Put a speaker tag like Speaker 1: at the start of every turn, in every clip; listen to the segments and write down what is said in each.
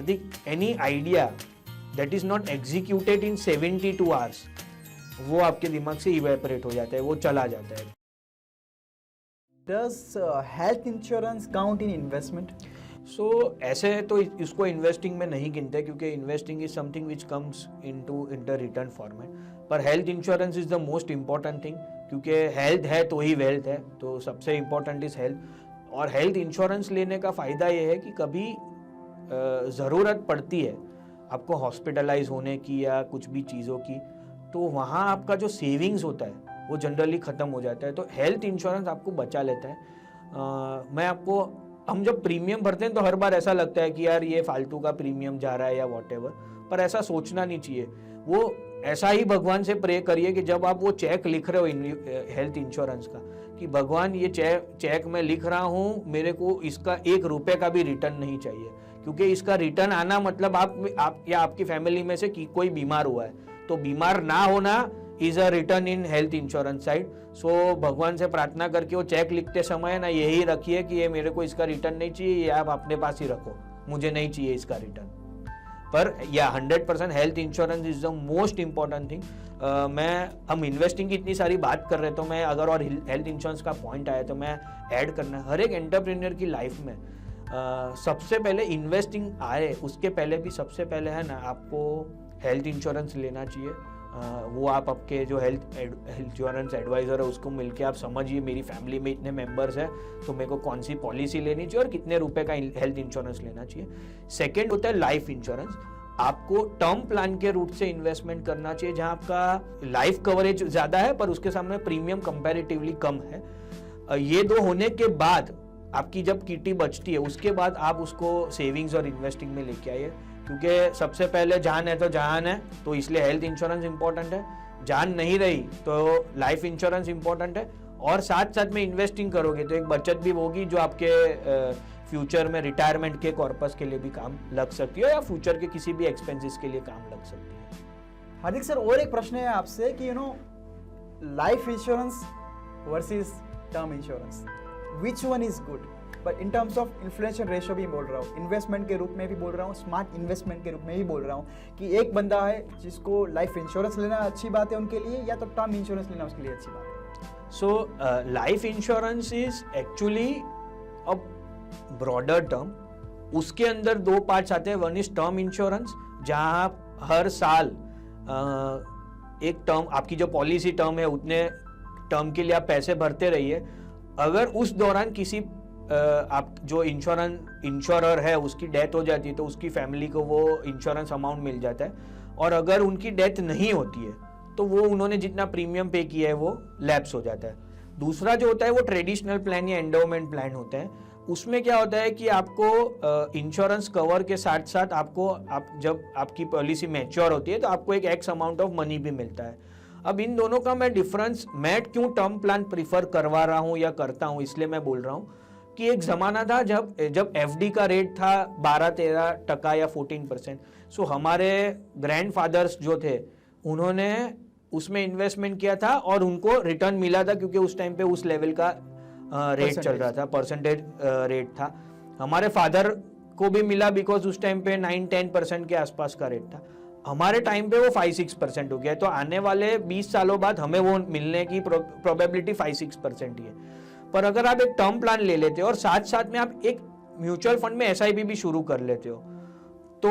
Speaker 1: Hardik, any idea that is not executed in 72 hours वो आपके दिमाग से इवेपोरेट हो जाता है, वो चला जाता है।
Speaker 2: Does health insurance count in investment?
Speaker 1: सो ऐसे तो इसको इन्वेस्टिंग में नहीं गिनते, क्योंकि investing is something which comes into in the return format, पर health insurance is the most important thing, क्योंकि हेल्थ है तो ही वेल्थ है, तो सबसे इम्पोर्टेंट इज हेल्थ। और हेल्थ इंश्योरेंस लेने का फ़ायदा ये है कि कभी ज़रूरत पड़ती है आपको हॉस्पिटलाइज होने की या कुछ भी चीज़ों की, तो वहाँ आपका जो सेविंग्स होता है वो जनरली ख़त्म हो जाता है, तो हेल्थ इंश्योरेंस आपको बचा लेता है। हम जब प्रीमियम भरते हैं तो हर बार ऐसा लगता है कि यार ये फालतू का प्रीमियम जा रहा है या वॉटेवर, पर ऐसा सोचना नहीं चाहिए। वो ऐसा ही भगवान से प्रे करिए कि जब आप वो चेक लिख रहे हो हेल्थ इंश्योरेंस का, कि भगवान ये चेक मैं लिख रहा हूँ, मेरे को इसका 1 रुपए का भी रिटर्न नहीं चाहिए, क्योंकि इसका रिटर्न आना मतलब आप या आपकी फैमिली में से कोई बीमार हुआ है, तो बीमार ना होना is a return in health insurance side. So भगवान से प्रार्थना करके वो चेक लिखते समय ना यही रखिए कि ये मेरे को इसका रिटर्न नहीं चाहिए, ये आप अपने पास ही रखो, मुझे नहीं चाहिए इसका रिटर्न। पर या 100% health insurance is the most important thing. हम इन्वेस्टिंग की इतनी सारी बात कर रहे, तो मैं अगर और हेल्थ इंश्योरेंस का पॉइंट आया तो मैं ऐड करना, हर एक एंटरप्रेन्योर की लाइफ में सबसे पहले इन्वेस्टिंग आए उसके पहले भी सबसे पहले है ना आपको हेल्थ इंश्योरेंस लेना चाहिए। वो आप आपके जो हेल्थ इंश्योरेंस एडवाइज़र है उसको मिलके आप समझिए मेरी फैमिली में इतने मेंबर्स हैं तो मेरे को कौन सी पॉलिसी लेनी चाहिए और कितने रुपए का हेल्थ इंश्योरेंस लेना चाहिए। सेकंड होता है लाइफ इंश्योरेंस। आपको टर्म प्लान के रूट से इन्वेस्टमेंट करना चाहिए जहां आपका लाइफ कवरेज ज़्यादा है पर उसके सामने प्रीमियम कंपैरेटिवली कम है। ये दो होने के बाद आपकी जब किटी बचती है उसके बाद आप उसको सेविंग्स और इन्वेस्टिंग में लेके आइए, क्योंकि सबसे पहले जान है तो जहान है, तो इसलिए हेल्थ इंश्योरेंस इंपॉर्टेंट है। जान नहीं रही तो लाइफ इंश्योरेंस इंपॉर्टेंट है, और साथ साथ में इन्वेस्टिंग करोगे तो एक बचत भी होगी जो आपके फ्यूचर में रिटायरमेंट के कॉर्पस के लिए भी काम लग सकती है या फ्यूचर के किसी भी एक्सपेंसेस के लिए काम लग सकती है।
Speaker 2: हार्दिक सर, और एक प्रश्न है आपसे कि life insurance versus term insurance, which one is good? But in terms of inflation ratio भी बोल रहा हूँ, इन्वेस्टमेंट के रूप में भी बोल रहा हूँ, स्मार्ट इन्वेस्टमेंट के रूप में भी बोल रहा हूँ कि एक बंदा है जिसको लाइफ इंश्योरेंस लेना अच्छी बात है उनके लिए, या तो टर्म इंश्योरेंस लेना उसके लिए अच्छी बात है।
Speaker 1: So life insurance is actually a broader term. उसके अंदर दो पार्ट्स आते हैं। वन इज टर्म इंश्योरेंस, जहां आप हर साल एक टर्म, आपकी जो पॉलिसी टर्म है उतने टर्म के लिए आप पैसे भरते रहिए। अगर उस दौरान किसी आप जो इंश्योरर है उसकी डेथ हो जाती है तो उसकी फैमिली को वो इंश्योरेंस अमाउंट मिल जाता है, और अगर उनकी डेथ नहीं होती है तो वो उन्होंने जितना प्रीमियम पे किया है वो लैप्स हो जाता है। दूसरा जो होता है वो ट्रेडिशनल प्लान या एंडोमेंट प्लान होता है। उसमें क्या होता है कि आपको इंश्योरेंस कवर के साथ साथ आप जब आपकी पॉलिसी मैच्योर होती है तो आपको एक एक्स अमाउंट ऑफ मनी भी मिलता है। अब इन दोनों का मैं क्यों टर्म प्लान प्रीफर करवा रहा हूँ या करता हूँ, इसलिए मैं बोल रहा हूँ कि एक ज़माना था जब एफडी का रेट था 12-13% या 14%। सो हमारे ग्रैंडफादर्स जो थे उन्होंने उसमें इन्वेस्टमेंट किया था और उनको रिटर्न मिला था, क्योंकि उस टाइम पे उस लेवल का रेट चल रहा था, परसेंटेज रेट था। हमारे फादर को भी मिला बिकॉज उस टाइम पे 9-10% के आसपास का रेट था। हमारे टाइम पे वो 5-6% हो गया, तो आने वाले 20 सालों बाद हमें वो मिलने की प्रोबेबिलिटी 5-6% ही है। पर अगर आप एक टर्म प्लान ले लेते हो और साथ साथ में आप एक म्यूचुअल फंड में एसआईपी भी शुरू कर लेते हो तो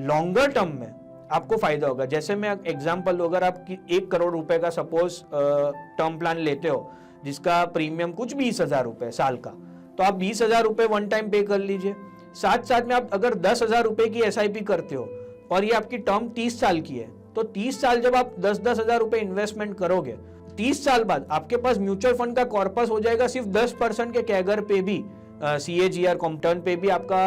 Speaker 1: लॉन्गर टर्म में आपको फायदा होगा। जैसे मैं एग्जांपल दूं, अगर आप 1 करोड़ रुपए का सपोज टर्म प्लान लेते हो जिसका प्रीमियम कुछ 20,000 रुपए साल का, तो आप 20,000 रुपए वन टाइम पे कर लीजिए। साथ साथ में आप अगर 10,000 रुपए की एसआईपी करते हो और ये आपकी टर्म 30 साल की है, तो 30 साल जब आप 10,000 रुपए इन्वेस्टमेंट करोगे, 30 साल बाद आपके पास म्यूचुअल फंड का कॉर्पस हो जाएगा सिर्फ 10% के कैगर पे भी, CAGR कॉम्पटर्न पे भी आपका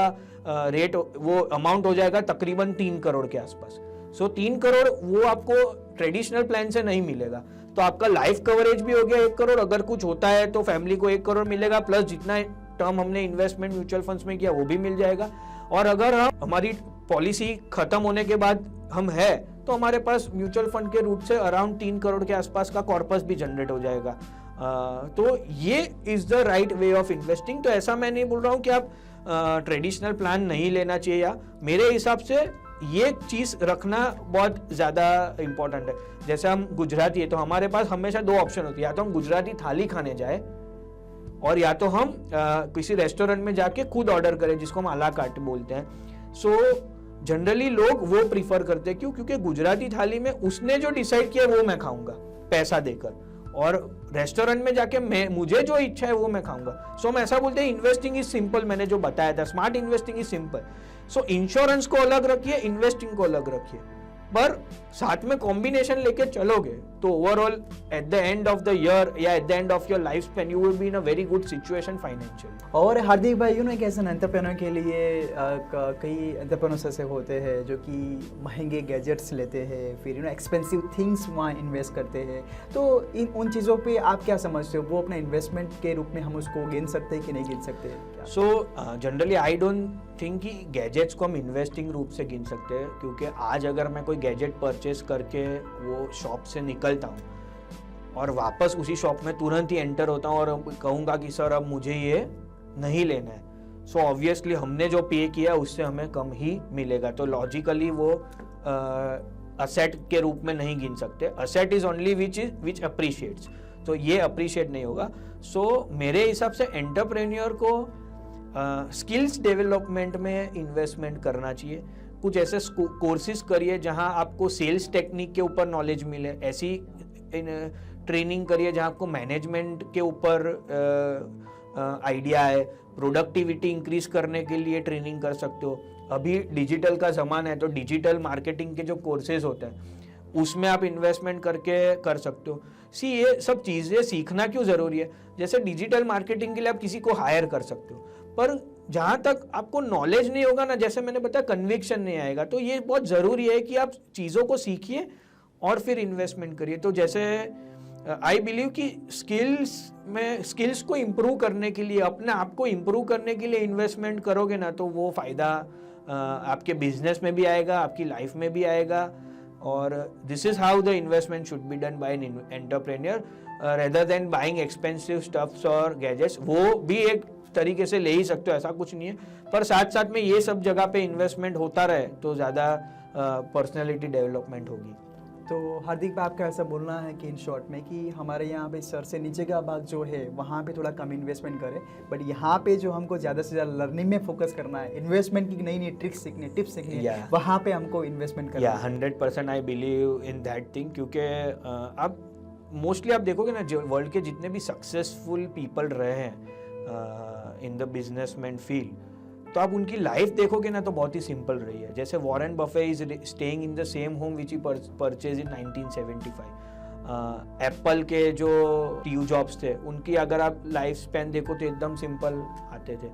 Speaker 1: रेट वो अमाउंट हो जाएगा तकरीबन 3 करोड़ के आसपास। सो 3 करोड़ वो आपको ट्रेडिशनल प्लान से नहीं मिलेगा, तो आपका लाइफ कवरेज भी हो गया 1 करोड़, अगर कुछ होता है तो फैमिली को 1 करोड़ मिलेगा, प्लस जितना टर्म हमने इन्वेस्टमेंट म्यूचुअल फंड्स में किया वो भी मिल जाएगा। और अगर हमारी पॉलिसी खत्म होने के बाद हम है तो हमारे पास म्यूचुअल फंड के रूट से अराउंड 3 करोड़ के आसपास का कॉर्पस भी जनरेट हो जाएगा। तो ये is the right way of investing. तो ऐसा मैं नहीं बोल रहा हूँ कि आप ट्रेडिशनल प्लान नहीं लेना चाहिए, या मेरे हिसाब से ये चीज़ रखना बहुत ज़्यादा इम्पोर्टेंट है। जैसे हम गुजराती है तो हमारे पास हमेशा दो ऑप्शन होती है, या तो हम गुजराती थाली खाने जाए और या तो हम किसी रेस्टोरेंट में जाके खुद ऑर्डर करें, जिसको हम आला कार्ट बोलते हैं। सो जनरली लोग वो प्रीफर करते हैं, क्यों? क्योंकि गुजराती थाली में उसने जो डिसाइड किया वो मैं खाऊंगा पैसा देकर, और रेस्टोरेंट में जाके मुझे जो इच्छा है वो मैं खाऊंगा। सो हम ऐसा बोलते हैं इन्वेस्टिंग इज सिंपल, मैंने जो बताया था, smart investing is simple. So insurance को अलग रखिए, इन्वेस्टिंग को अलग रखिए, पर साथ में कॉम्बिनेशन लेके चलोगे तो overall at the end of the year या at the end of your life span you will be in a very good situation financially.
Speaker 2: और हार्दिक भाई, एक ऐसा एंटरप्रेन्योर के लिए कई एंटरप्रेन्योर्स ऐसे होते हैं जो कि महंगे गैजेट्स लेते हैं, फिर एक्सपेंसिव थिंग्स वहाँ इन्वेस्ट करते हैं। तो उन चीज़ों पे आप क्या समझते हो, वो अपना इन्वेस्टमेंट के रूप में हम उसको गिन सकते हैं कि नहीं गिन सकते?
Speaker 1: So generally I don't think कि गैजेट्स को हम इन्वेस्टिंग रूप से गिन सकते हैं, क्योंकि आज अगर मैं कोई गैजेट परचेस करके वो शॉप से निकलता हूँ और वापस उसी शॉप में तुरंत ही एंटर होता हूँ और कहूँगा कि सर अब मुझे ये नहीं लेना है, सो ऑब्वियसली हमने जो पे किया उससे हमें कम ही मिलेगा। तो लॉजिकली वो असेट के रूप में नहीं गिन सकते। Asset is only which appreciates, तो ये अप्रिशिएट नहीं होगा। सो मेरे हिसाब से एंटरप्रेन्योर को स्किल्स डेवलपमेंट में इन्वेस्टमेंट करना चाहिए। कुछ ऐसे कोर्सेज करिए जहां आपको सेल्स टेक्निक के ऊपर नॉलेज मिले, ऐसी ट्रेनिंग करिए जहां आपको मैनेजमेंट के ऊपर आइडिया है, प्रोडक्टिविटी इंक्रीज करने के लिए ट्रेनिंग कर सकते हो। अभी डिजिटल का ज़माना है तो डिजिटल मार्केटिंग के जो कोर्सेज होते हैं उसमें आप इन्वेस्टमेंट करके कर सकते हो। ये सब चीज़ें सीखना क्यों ज़रूरी है? जैसे डिजिटल मार्केटिंग के लिए आप किसी को हायर कर सकते हो, पर जहाँ तक आपको नॉलेज नहीं होगा ना, जैसे मैंने बताया, कन्विक्शन नहीं आएगा। तो ये बहुत ज़रूरी है कि आप चीज़ों को सीखिए और फिर इन्वेस्टमेंट करिए। तो जैसे आई बिलीव कि स्किल्स को इम्प्रूव करने के लिए, अपने आप को इम्प्रूव करने के लिए इन्वेस्टमेंट करोगे ना, तो वो फ़ायदा आपके बिजनेस में भी आएगा, आपकी लाइफ में भी आएगा। और this is how the investment should be done by an entrepreneur rather than buying expensive stuffs और गैजेट्स। वो भी एक तरीके से ले ही सकते हो, ऐसा कुछ नहीं है, पर साथ साथ में ये सब जगह पे इन्वेस्टमेंट होता रहे तो ज़्यादा पर्सनैलिटी डेवलपमेंट होगी।
Speaker 2: तो हार्दिक भाई, आपका ऐसा बोलना है कि इन शॉर्ट में कि हमारे यहाँ पे सर से नीचे का भाग जो है वहाँ पे थोड़ा कम इन्वेस्टमेंट करें, बट यहाँ पे जो हमको ज़्यादा से ज़्यादा लर्निंग में फोकस करना है, इन्वेस्टमेंट की नई नई ट्रिक्स सीखनी, टिप्स सीखनी है, वहाँ पे हमको इन्वेस्टमेंट करना है।
Speaker 1: 100% I believe in that thing, क्योंकि अब मोस्टली आप देखोगे ना, जो वर्ल्ड के जितने भी सक्सेसफुल पीपल रहे हैं इन द बिजनेसमैन फील्ड, तो आप उनकी लाइफ देखोगे ना तो बहुत ही सिंपल रही है। जैसे Warren Buffett is staying in the same home which he purchase in 1975। Apple के जो स्टीव जॉब्स थे, उनकी अगर आप लाइफ स्पैन देखो तो एकदम सिंपल आते थे।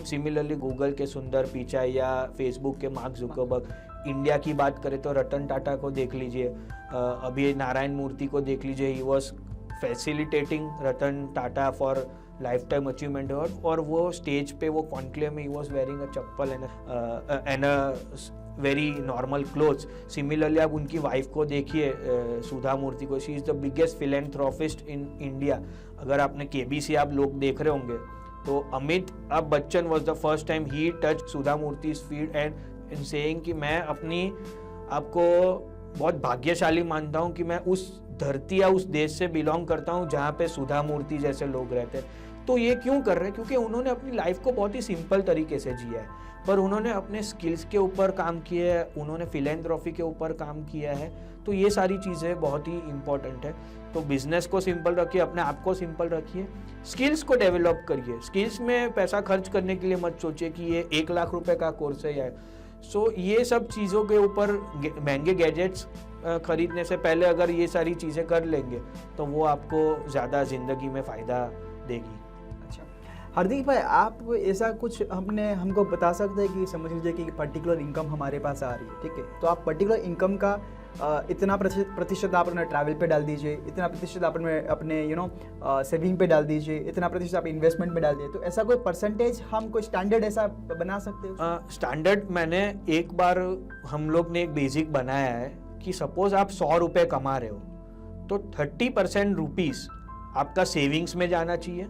Speaker 1: सिमिलरली गूगल के सुंदर पिचाई या फेसबुक के मार्क जुकरबर्ग। इंडिया की बात करें तो रतन टाटा को देख लीजिए, अभी नारायण मूर्ति को देख लीजिए, he was facilitating Ratan Tata for lifetime achievement award, और वो स्टेज पे वो कॉन्क्लेव में he was wearing a chappal and a very normal clothes. Similarly आप उनकी वाइफ को देखिए, सुधा मूर्ति को, she is the biggest philanthropist in India. अगर आपने केबीसी आप लोग देख रहे होंगे तो Amitabh Bachchan was the first time he touch Sudha Murthy feet and in saying कि मैं अपनी आपको बहुत भाग्यशाली मानता हूँ कि मैं उस धरती या उस देश से बिलोंग करता हूँ जहाँ पे सुधा मूर्ति जैसे लोग रहते हैं। तो ये क्यों कर रहे हैं? क्योंकि उन्होंने अपनी लाइफ को बहुत ही सिंपल तरीके से जिया है, पर उन्होंने अपने स्किल्स के ऊपर काम किया है, उन्होंने फिलेंथ्रोपी के ऊपर काम किया है। तो ये सारी चीज़ें बहुत ही इंपॉर्टेंट है। तो बिजनेस को सिंपल रखिए, अपने आप को सिंपल रखिए, स्किल्स को डेवलप करिए। स्किल्स में पैसा खर्च करने के लिए मत सोचिए कि ये 1 लाख रुपए का कोर्स है या ये सब चीज़ों के ऊपर महंगे गैजेट्स खरीदने से पहले अगर ये सारी चीज़ें कर लेंगे तो वो आपको ज़्यादा ज़िंदगी में फ़ायदा देगी।
Speaker 2: अच्छा हार्दिक भाई, आप ऐसा कुछ हमको बता सकते हैं कि समझ लीजिए कि पर्टिकुलर इनकम हमारे पास आ रही है, ठीक है, तो आप पर्टिकुलर इनकम का इतना प्रतिशत आप अपने ट्रैवल पे डाल दीजिए, इतना प्रतिशत आप अपने सेविंग पे डाल दीजिए, इतना प्रतिशत आप इन्वेस्टमेंट पे डाल दीजिए, तो ऐसा कोई परसेंटेज हम कोई स्टैंडर्ड ऐसा बना सकते हैं?
Speaker 1: स्टैंडर्ड मैंने एक बार हम लोग ने एक बेसिक बनाया है कि सपोज आप 100 रुपये कमा रहे हो तो 30% रुपीज़ आपका सेविंग्स में जाना चाहिए,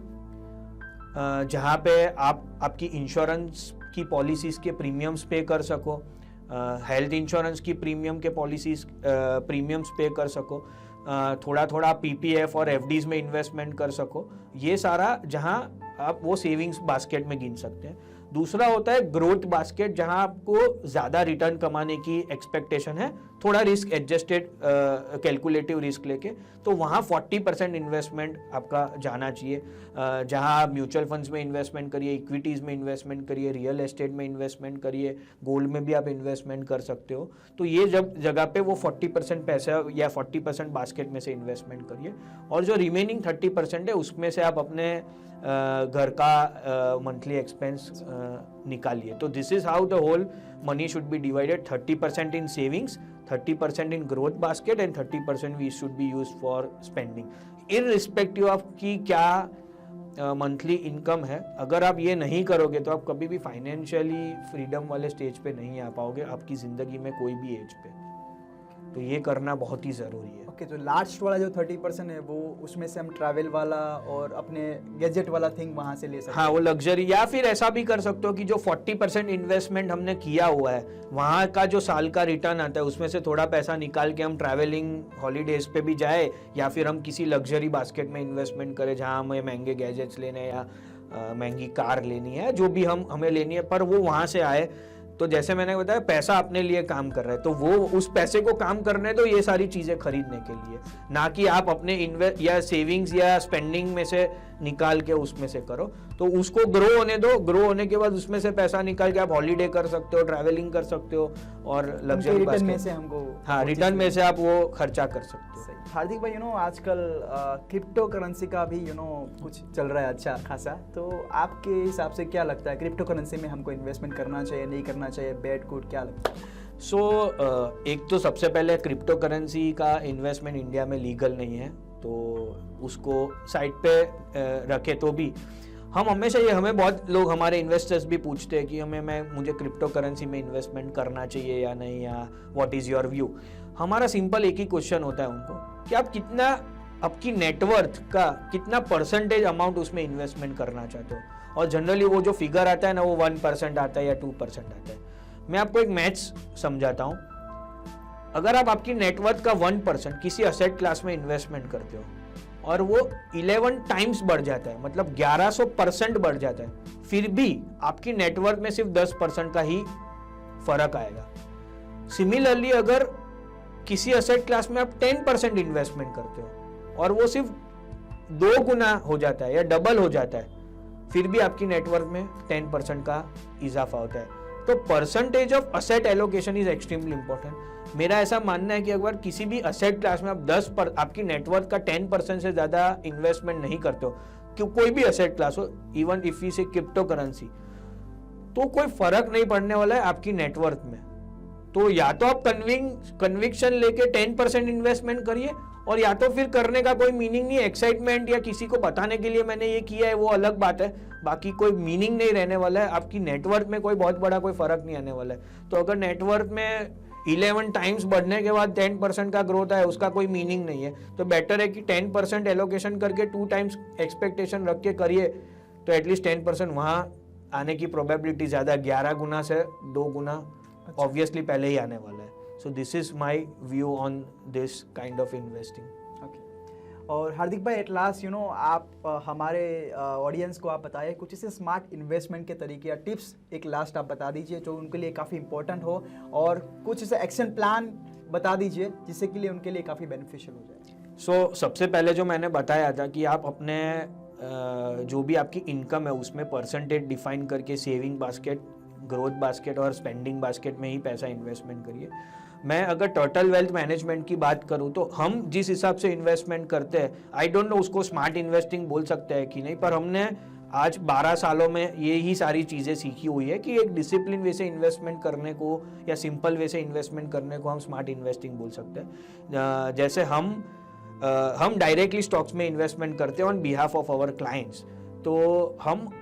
Speaker 1: जहाँ पे आप आपकी इंश्योरेंस की पॉलिसीज के प्रीमियम्स पे कर सको, हेल्थ इंश्योरेंस की प्रीमियम के पॉलिसीज प्रीमियम्स पे कर सको, थोड़ा थोड़ा पीपीएफ और एफडीज में इन्वेस्टमेंट कर सको, ये सारा जहाँ आप वो सेविंग्स बास्केट में गिन सकते हैं। दूसरा होता है ग्रोथ बास्केट, जहां आपको ज्यादा रिटर्न कमाने की एक्सपेक्टेशन है, थोड़ा रिस्क एडजस्टेड कैलकुलेटिव रिस्क लेके, तो वहां 40% इन्वेस्टमेंट आपका जाना चाहिए, जहां आप म्यूचुअल फंड्स में इन्वेस्टमेंट करिए, इक्विटीज में इन्वेस्टमेंट करिए, रियल एस्टेट में इन्वेस्टमेंट करिए, गोल्ड में भी आप इन्वेस्टमेंट कर सकते हो। तो ये जब जगह पे वो 40% पैसा या 40% बास्केट में से इन्वेस्टमेंट करिए, और जो रिमेनिंग 30% है उसमें से आप अपने घर का मंथली एक्सपेंस निकालिए। तो this is how the whole money should be divided, 30% in savings, 30% in growth basket and 30% we should be use for spending. Irrespective of की क्या मंथली इनकम है, अगर आप ये नहीं करोगे तो आप कभी भी फाइनेंशियली फ्रीडम वाले स्टेज पे नहीं आ पाओगे आपकी जिंदगी में कोई भी एज पे। तो ये करना बहुत ही ज़रूरी है।
Speaker 2: ओके, तो लास्ट वाला जो 30% है वो उसमें से हम ट्रैवल वाला और अपने गैजेट वाला थिंग वहाँ से ले सकते हैं।
Speaker 1: हाँ, वो लग्जरी, या फिर ऐसा भी कर सकते हो कि जो 40% इन्वेस्टमेंट हमने किया हुआ है वहाँ का जो साल का रिटर्न आता है उसमें से थोड़ा पैसा निकाल के हम ट्रैवलिंग हॉलीडेज पे भी जाए, या फिर हम किसी लग्जरी बास्केट में इन्वेस्टमेंट करें जहाँ हमें महंगे गैजेट्स लेने या महंगी कार लेनी है, जो भी हमें लेनी है, पर वो वहाँ से आए। तो जैसे मैंने बताया, पैसा अपने लिए काम कर रहा है, तो वो उस पैसे को काम करने दो ये सारी चीजें खरीदने के लिए, ना कि आप अपने इन्वेस्ट या सेविंग्स या स्पेंडिंग में से निकाल के उसमें से करो। तो उसको ग्रो होने दो, ग्रो होने के बाद उसमें से पैसा निकाल के आप हॉलीडे कर सकते हो, ट्रैवलिंग कर सकते हो, और लग्जरी
Speaker 2: रिटर्न में से हमको,
Speaker 1: हाँ, रिटर्न में से आप वो खर्चा कर सकते हो।
Speaker 2: हार्दिक भाई, आजकल क्रिप्टो करेंसी का भी कुछ चल रहा है अच्छा खासा, तो आपके हिसाब से क्या लगता है, क्रिप्टो करेंसी में हमको इन्वेस्टमेंट करना चाहिए, नहीं करना चाहिए, बैड गुड, क्या लगता है?
Speaker 1: एक तो सबसे पहले क्रिप्टो करेंसी का इन्वेस्टमेंट इंडिया में लीगल नहीं है, तो उसको साइड पे रखे। तो भी हम हमेशा हमें बहुत लोग, हमारे इन्वेस्टर्स भी पूछते हैं कि मुझे क्रिप्टो करेंसी में इन्वेस्टमेंट करना चाहिए या नहीं, या व्हाट इज़ योर व्यू। हमारा सिंपल एक ही क्वेश्चन होता है उनको कि आप कितना, आपकी नेटवर्थ का कितना परसेंटेज अमाउंट उसमें इन्वेस्टमेंट करना चाहते हो, और जनरली वो जो फिगर आता है ना, वो 1% आता है या 2% आता है। मैं आपको एक मैथ्स समझाता हूँ। अगर आप आपकी नेटवर्थ का 1% किसी असेट क्लास में इन्वेस्टमेंट करते हो और वो 11 टाइम्स बढ़ जाता है, मतलब 1100% बढ़ जाता है, फिर भी आपकी नेटवर्थ में सिर्फ 10% का ही फर्क आएगा। सिमिलरली अगर किसी असेट क्लास में आप 10% इन्वेस्टमेंट करते हो और वो सिर्फ 2 गुना हो जाता है या डबल हो जाता है, फिर भी आपकी नेटवर्थ में 10% का इजाफा होता है। तो percentage of asset allocation is extremely important. मेरा ऐसा मानना है कि अगर किसी भी असेट क्लास में आप आपकी नेटवर्थ का 10% से ज्यादा इन्वेस्टमेंट नहीं करते हो, कि कोई भी असेट क्लास हो, इवन इफ यू से क्रिप्टो करेंसी, तो कोई फर्क नहीं पड़ने वाला है आपकी नेटवर्थ में। तो या तो आप कन्विक्शन लेके 10% इन्वेस्टमेंट करिए, और या तो फिर करने का कोई मीनिंग नहीं है, एक्साइटमेंट या किसी को बताने के लिए मैंने ये किया है वो अलग बात है, बाकी कोई मीनिंग नहीं रहने वाला है, आपकी नेटवर्थ में कोई बहुत बड़ा कोई फर्क नहीं आने वाला है। तो अगर नेटवर्थ में 11 टाइम्स बढ़ने के बाद 10% का ग्रोथ है, उसका कोई मीनिंग नहीं है, तो बेटर है कि 10% एलोकेशन करके 2 टाइम्स एक्सपेक्टेशन रख के करिए, तो एटलीस्ट 10% वहाँ आने की प्रोबेबिलिटी ज़्यादा, 11 गुना से 2 गुना ऑब्वियसली पहले ही आने वाला है। So this is my view on this kind of investing.
Speaker 2: और हार्दिक भाई, एट लास्ट आप हमारे ऑडियंस को आप बताइए कुछ ऐसे स्मार्ट इन्वेस्टमेंट के तरीके या टिप्स, एक लास्ट आप बता दीजिए जो उनके लिए काफ़ी इंपॉर्टेंट हो, और कुछ ऐसे एक्शन प्लान बता दीजिए जिससे के लिए उनके लिए काफ़ी बेनिफिशियल हो जाए।
Speaker 1: सो सबसे पहले जो मैंने बताया था कि आप अपने जो भी आपकी इनकम है उसमें परसेंटेज डिफाइन करके सेविंग बास्केट, ग्रोथ बास्केट और स्पेंडिंग बास्केट में ही पैसा इन्वेस्टमेंट करिए। मैं अगर टोटल वेल्थ मैनेजमेंट की बात करूं तो हम जिस हिसाब से इन्वेस्टमेंट करते हैं, आई डोंट नो उसको स्मार्ट इन्वेस्टिंग बोल सकते हैं कि नहीं, पर हमने आज 12 सालों में ये ही सारी चीज़ें सीखी हुई है कि एक डिसिप्लिन वे से इन्वेस्टमेंट करने को या सिंपल वे से इन्वेस्टमेंट करने को हम स्मार्ट इन्वेस्टिंग बोल सकते हैं। जैसे हम डायरेक्टली स्टॉक्स में इन्वेस्टमेंट करते हैं on behalf of our clients, तो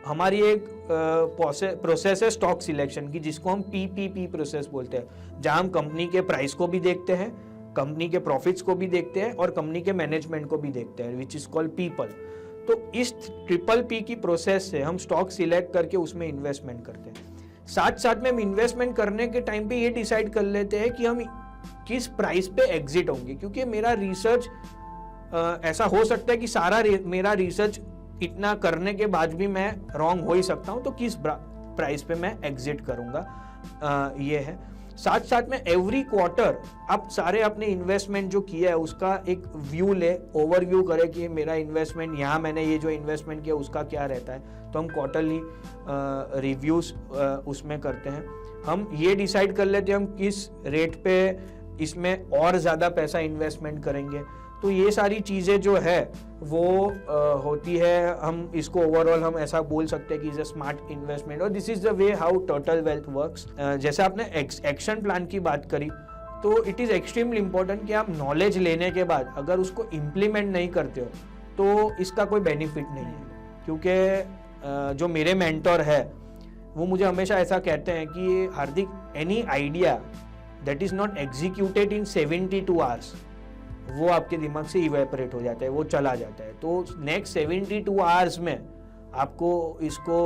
Speaker 1: हमारी एक प्रोसेस है स्टॉक सिलेक्शन की, जिसको हम PPP प्रोसेस बोलते हैं, जहां हम कंपनी के प्राइस को भी देखते हैं, कंपनी के प्रॉफिट्स को भी देखते हैं और कंपनी के मैनेजमेंट को भी देखते हैं, विच इज कॉल्ड पीपल। तो इस ट्रिपल पी की प्रोसेस से हम स्टॉक सिलेक्ट करके उसमें इन्वेस्टमेंट करते हैं। साथ साथ में हम इन्वेस्टमेंट करने के टाइम पे ये डिसाइड कर लेते हैं कि हम किस प्राइस पे एग्जिट होंगे, क्योंकि मेरा रिसर्च ऐसा हो सकता है कि मेरा रिसर्च इतना करने के बाद भी मैं रॉन्ग हो ही सकता हूं, तो किस प्राइस पे मैं एग्जिट करूंगा, ये है। साथ साथ में एवरी क्वार्टर आप सारे अपने इन्वेस्टमेंट जो किया है उसका एक व्यू ले, ओवरव्यू करे कि मेरा इन्वेस्टमेंट यहाँ मैंने ये जो इन्वेस्टमेंट किया उसका क्या रहता है। तो हम क्वार्टरली रिव्यूज उसमें करते हैं। हम ये डिसाइड कर लेते हैं हम किस रेट पे इसमें और ज़्यादा पैसा इन्वेस्टमेंट करेंगे। तो ये सारी चीज़ें जो है वो होती है, हम इसको ओवरऑल हम ऐसा बोल सकते हैं कि इज अ स्मार्ट इन्वेस्टमेंट, और this is the way how turtle wealth works. जैसे आपने एक्शन प्लान की बात करी, तो इट इज़ एक्सट्रीमली इंपॉर्टेंट कि आप नॉलेज लेने के बाद अगर उसको इम्प्लीमेंट नहीं करते हो तो इसका कोई बेनिफिट नहीं है। क्योंकि जो मेरे मेंटर है वो मुझे हमेशा ऐसा कहते हैं कि Hardik, any idea that is not executed in 72 hours वो आपके दिमाग से इवेपोरेट हो जाता है, वो चला जाता है। तो नेक्स्ट 72 आवर्स में आपको इसको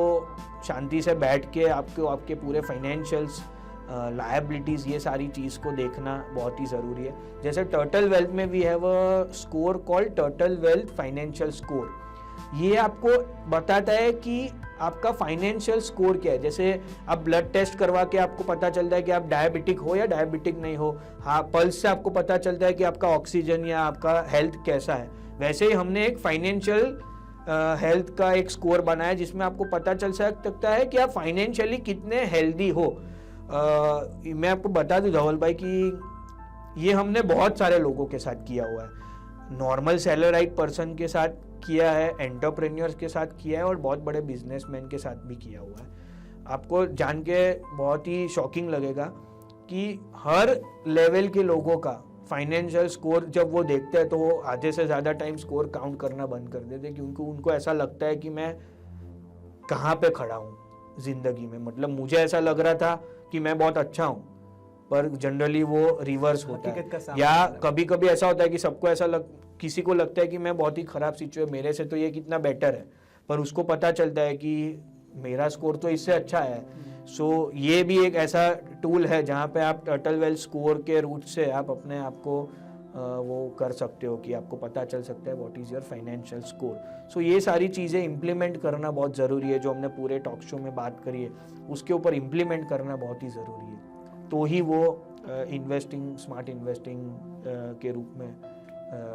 Speaker 1: शांति से बैठ के आपके पूरे फाइनेंशियल्स, लायबिलिटीज, ये सारी चीज़ को देखना बहुत ही ज़रूरी है। जैसे टर्टल वेल्थ में we have a score called Turtle Wealth financial score. ये आपको बताता है कि आपका फाइनेंशियल स्कोर क्या है। जैसे आप ब्लड टेस्ट करवा के आपको पता चलता है कि आप डायबिटिक हो या डायबिटिक नहीं हो। हाँ, पल्स से आपको पता चलता है कि आपका ऑक्सीजन या आपका हेल्थ कैसा है। वैसे ही हमने एक फाइनेंशियल हेल्थ का एक स्कोर बनाया जिसमें आपको पता चल सकता है कि आप फाइनेंशियली कितने हेल्दी हो। मैं आपको बता दूं धवल भाई कि ये हमने बहुत सारे लोगों के साथ किया हुआ है। नॉर्मल सैलराइड पर्सन के साथ किया है, एंटरप्रेन्योर्स के साथ किया है, और बहुत बड़े बिजनेसमैन के साथ भी किया हुआ है। आपको जान के बहुत ही शॉकिंग लगेगा कि हर लेवल के लोगों का फाइनेंशियल स्कोर जब वो देखते हैं तो वो आधे से ज़्यादा टाइम स्कोर काउंट करना बंद कर देते हैं, क्योंकि उनको ऐसा लगता है कि मैं कहाँ पे खड़ा हूँ जिंदगी में। मतलब मुझे ऐसा लग रहा था कि मैं बहुत अच्छा हूँ, पर जनरली वो रिवर्स होता है। या कभी कभी ऐसा होता है कि सबको ऐसा किसी को लगता है कि मैं बहुत ही खराब सिचुएशन, मेरे से तो ये कितना बेटर है, पर उसको पता चलता है कि मेरा स्कोर तो इससे अच्छा है। सो ये भी एक ऐसा टूल है जहाँ पे आप टर्टल वेल्थ स्कोर के रूट से आप अपने आप को वो कर सकते हो कि आपको पता चल सकता है what is your financial score. So ये सारी चीज़ें इम्प्लीमेंट करना बहुत ज़रूरी है। जो हमने पूरे टॉक शो में बात करी है उसके ऊपर इम्प्लीमेंट करना बहुत ही ज़रूरी है, तो ही वो इन्वेस्टिंग, स्मार्ट इन्वेस्टिंग के रूप में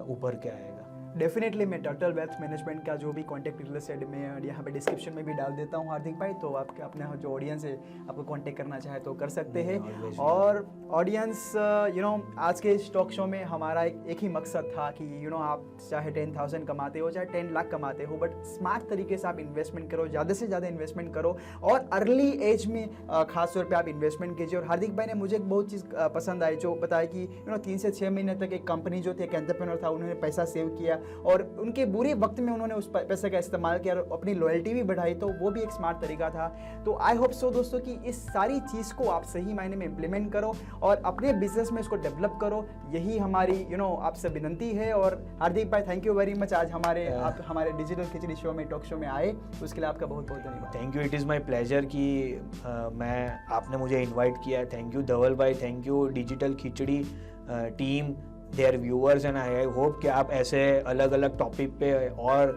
Speaker 1: ऊपर के आएगा।
Speaker 2: डेफिनेटली मैं टर्टल वेल्थ मैनेजमेंट का जो भी कॉन्टैक्ट रिलेटेड मैं यहाँ पे डिस्क्रिप्शन में भी डाल देता हूँ हार्दिक भाई, तो आपके अपने जो ऑडियंस है आपको कॉन्टैक्ट करना चाहे तो कर सकते हैं। और ऑडियंस आज के इस टॉक शो में हमारा एक ही मकसद था कि आप चाहे 10,000 कमाते हो चाहे 10 लाख कमाते हो, बट स्मार्ट तरीके से आप इन्वेस्टमेंट करो, ज़्यादा से ज़्यादा इन्वेस्टमेंट करो, और अर्ली एज में खास तौर पर आप इन्वेस्टमेंट कीजिए। और हार्दिक भाई ने मुझे एक बहुत चीज़ पसंद आई जो बताया कि 3 से 6 महीने तक एक कंपनी जो थी, एक एंटरप्रेन्योर था, उन्होंने पैसा सेव किया और उनके बुरे वक्त में उन्होंने उस पैसे का इस्तेमाल किया और अपनी लॉयल्टी भी बढ़ाई, तो वो भी एक स्मार्ट तरीका था। तो आई होप सो दोस्तों कि इस सारी चीज़ को आप सही मायने में इम्प्लीमेंट करो और अपने बिजनेस में इसको डेवलप करो, यही हमारी आपसे विनंती है। और हार्दिक भाई थैंक यू वेरी मच, आज आप हमारे डिजिटल खिचड़ी शो में, टॉक शो में आए, उसके लिए आपका बहुत बहुत धन्यवाद।
Speaker 1: Thank you, it is my pleasure कि आपने मुझे इन्वाइट किया। Thank you Dhaval bhai, thank you digital khichdi team, their viewers, and I hope कि आप ऐसे अलग अलग टॉपिक पे और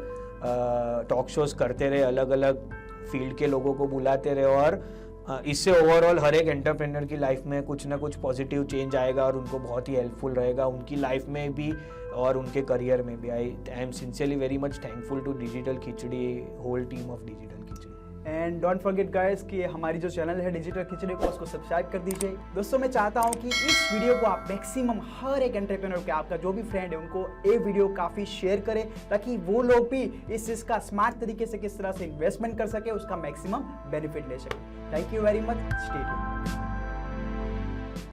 Speaker 1: टॉक शोज करते रहे, अलग अलग फील्ड के लोगों को बुलाते रहे, और इससे ओवरऑल हर एक एंटरप्रेन्योर की लाइफ में कुछ ना कुछ पॉजिटिव चेंज आएगा और उनको बहुत ही हेल्पफुल रहेगा उनकी लाइफ में भी और उनके करियर में भी। I am sincerely very much thankful to digital khichdi, whole team of digital khichdi.
Speaker 2: And don't forget guys कि हमारी जो चैनल है डिजिटल खिचड़ी को, उसको सब्सक्राइब कर दीजिए। दोस्तों मैं चाहता हूं कि इस वीडियो को आप मैक्सिमम हर एक एंटरप्रेन्योर के, आपका जो भी फ्रेंड है उनको ये वीडियो काफ़ी शेयर करें, ताकि वो लोग भी इस चीज़ का स्मार्ट तरीके से किस तरह से इन्वेस्टमेंट कर सके, उसका मैक्सिमम बेनिफिट ले सके। Thank you very much, stay tuned.